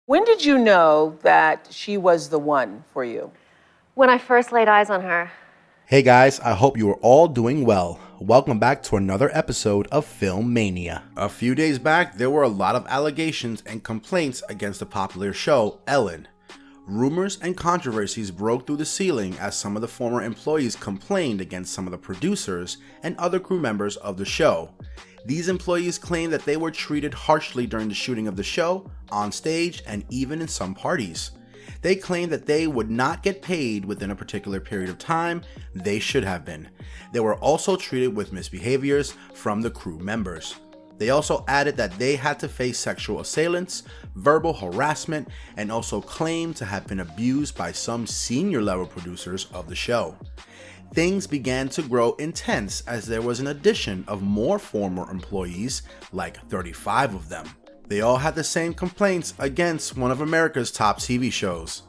When did you know that she was the one for you? When I first laid eyes on her. Hey guys, I hope you are all doing well. Welcome back to another episode of Filmmania. A few days back, there were a lot of allegations and complaints against the popular show, Ellen. Rumors and controversies broke through the ceiling as some of the former employees complained against some of the producers and other crew members of the show. These employees claimed that they were treated harshly during the shooting of the show, on stage, and even in some parties. They claimed that they would not get paid within a particular period of time they should have been. They were also treated with misbehaviors from the crew members. They also added that they had to face sexual assailants, verbal harassment, and also claimed to have been abused by some senior level producers of the show. Things began to grow intense as there was an addition of more former employees, like 35 of them. They all had the same complaints against one of America's top TV shows.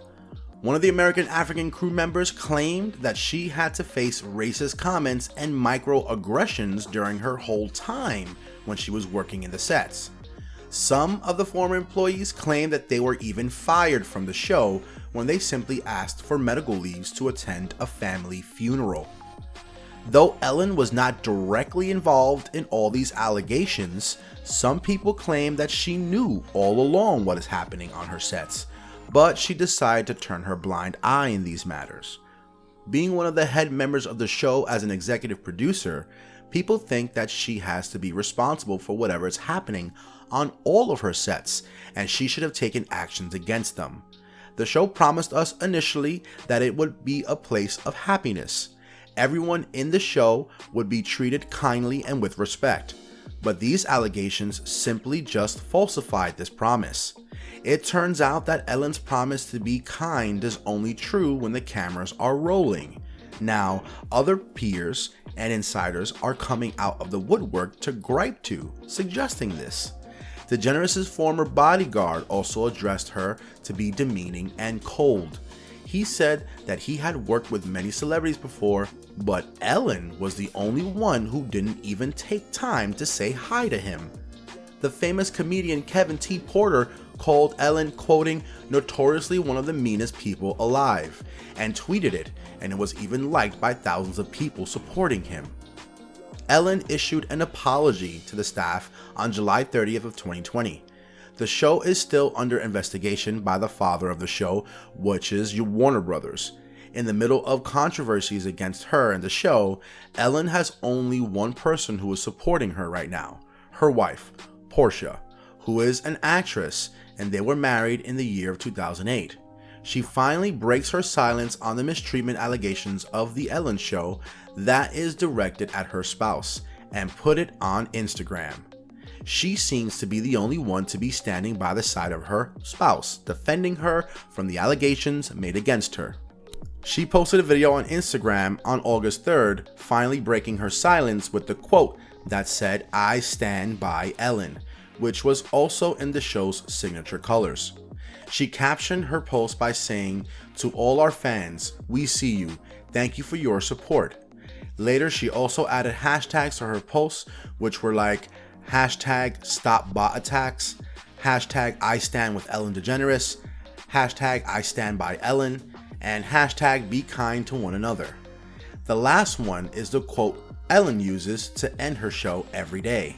One of the American African crew members claimed that she had to face racist comments and microaggressions during her whole time when she was working in the sets. Some of the former employees claimed that they were even fired from the show when they simply asked for medical leaves to attend a family funeral. Though Ellen was not directly involved in all these allegations, some people claim that she knew all along what is happening on her sets, but she decided to turn her blind eye in these matters. Being one of the head members of the show as an executive producer, people think that she has to be responsible for whatever is happening on all of her sets, and she should have taken actions against them. The show promised us initially that it would be a place of happiness. Everyone in the show would be treated kindly and with respect, but these allegations simply just falsified this promise. It turns out that Ellen's promise to be kind is only true when the cameras are rolling. Now, other peers and insiders are coming out of the woodwork to gripe to, suggesting this. DeGeneres' former bodyguard also addressed her to be demeaning and cold. He said that he had worked with many celebrities before, but Ellen was the only one who didn't even take time to say hi to him. The famous comedian Kevin T. Porter called Ellen, quoting, "notoriously one of the meanest people alive," and tweeted it, and it was even liked by thousands of people supporting him. Ellen issued an apology to the staff on July 30th of 2020. The show is still under investigation by the father of the show, which is Warner Brothers. In the middle of controversies against her and the show, Ellen has only one person who is supporting her right now, her wife, Portia, who is an actress, and they were married in the year of 2008. She finally breaks her silence on the mistreatment allegations of The Ellen Show that is directed at her spouse, and put it on Instagram. She seems to be the only one to be standing by the side of her spouse, defending her from the allegations made against her. She posted a video on Instagram on August 3rd, finally breaking her silence with the quote that said, "I stand by Ellen," which was also in the show's signature colors. She captioned her post by saying, "To all our fans, we see you. Thank you for your support." Later, she also added hashtags to her posts, which were like hashtag stop bot attacks, hashtag I stand with Ellen DeGeneres, hashtag I stand by Ellen, and hashtag be kind to one another. The last one is the quote Ellen uses to end her show every day.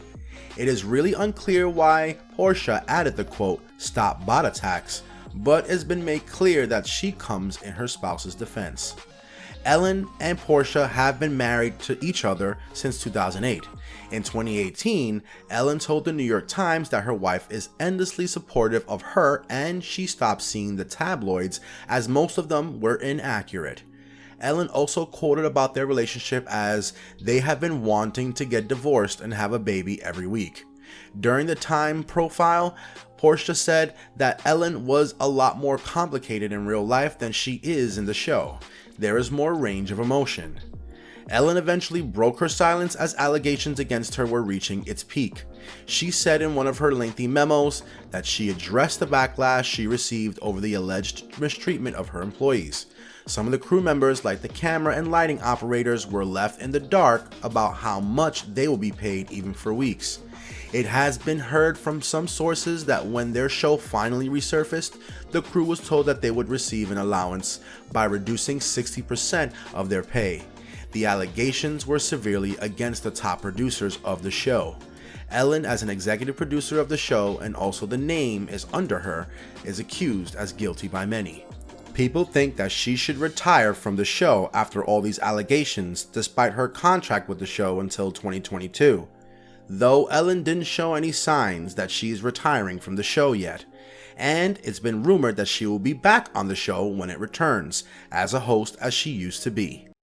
It is really unclear why Portia added the quote stop bot attacks, but it's been made clear that she comes in her spouse's defense. Ellen and Portia have been married to each other since 2008. In 2018, Ellen told the New York Times that her wife is endlessly supportive of her and she stopped seeing the tabloids as most of them were inaccurate. Ellen also quoted about their relationship as they have been wanting to get divorced and have a baby every week. During the Time profile, Portia said that Ellen was a lot more complicated in real life than she is in the show. There is more range of emotion. Ellen eventually broke her silence as allegations against her were reaching its peak. She said in one of her lengthy memos that she addressed the backlash she received over the alleged mistreatment of her employees. Some of the crew members, like the camera and lighting operators, were left in the dark about how much they will be paid even for weeks. It has been heard from some sources that when their show finally resurfaced, the crew was told that they would receive an allowance by reducing 60% of their pay. The allegations were severely against the top producers of the show. Ellen, as an executive producer of the show and also the name is under her, is accused as guilty by many. People think that she should retire from the show after all these allegations, despite her contract with the show until 2022. Though Ellen didn't show any signs that she's retiring from the show yet, and it's been rumored that she will be back on the show when it returns, as a host as she used to be.